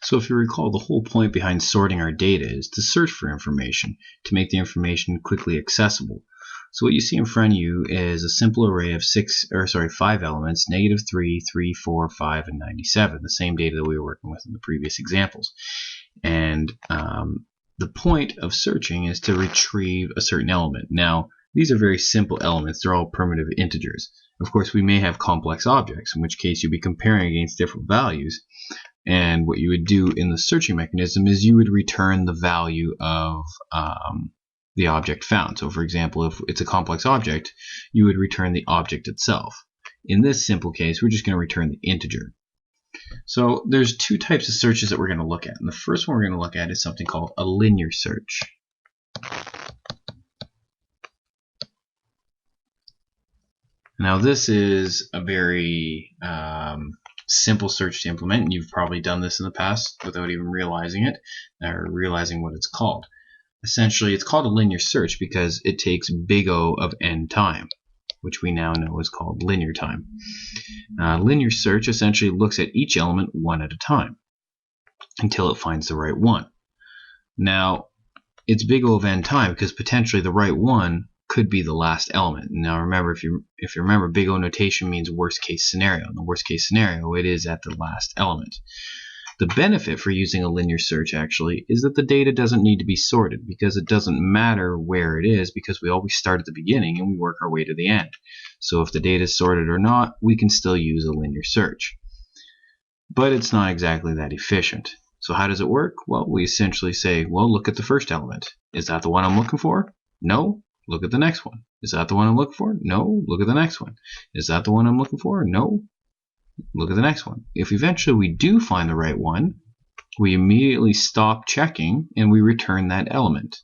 So if you recall, the whole point behind sorting our data is to search for information, to make the information quickly accessible. So what you see in front of you is a simple array of 5 elements, -3, 3, 4, 5, and 97, the same data that we were working with in the previous examples. And the point of searching is to retrieve a certain element. Now, these are very simple elements. They're all primitive integers. Of course, we may have complex objects, in which case you'd be comparing against different values. And what you would do in the searching mechanism is you would return the value of the object found. So for example, if it's a complex object, you would return the object itself. In this simple case, we're just going to return the integer. So there's two types of searches that we're going to look at. And the first one we're going to look at is something called a linear search. Now this is a very simple search to implement, and you've probably done this in the past without even realizing it or realizing what it's called. Essentially, it's called a linear search because it takes big O of n time, which we now know is called linear time. Linear search essentially looks at each element one at a time until it finds the right one. Now, it's big O of n time because potentially the right one could be the last element. Now remember, if you remember, big O notation means worst case scenario. In the worst case scenario, it is at the last element. The benefit for using a linear search actually is that the data doesn't need to be sorted because it doesn't matter where it is, because we always start at the beginning and we work our way to the end. So if the data is sorted or not, we can still use a linear search. But it's not exactly that efficient. So how does it work? Well, we essentially say, well, look at the first element. Is that the one I'm looking for? No. Look at the next one. Is that the one I'm looking for? No. Look at the next one. Is that the one I'm looking for? No. Look at the next one. If eventually we do find the right one, we immediately stop checking and we return that element.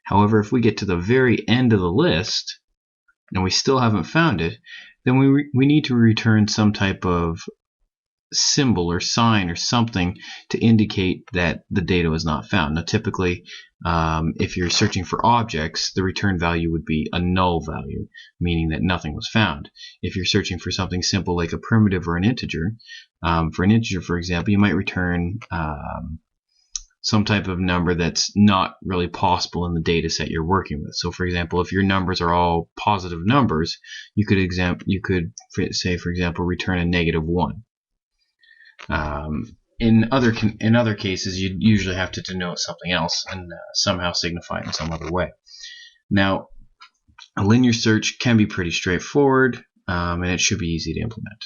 However, if we get to the very end of the list and we still haven't found it, then we need to return some type of symbol or sign or something to indicate that the data was not found. Now typically, if you're searching for objects, the return value would be a null value, meaning that nothing was found. If you're searching for something simple like a primitive or an integer, for example, you might return some type of number that's not really possible in the data set you're working with. So for example, if your numbers are all positive numbers, you could say, for example, return a -1. In other cases, you'd usually have to denote something else and somehow signify it in some other way. Now, a linear search can be pretty straightforward, and it should be easy to implement.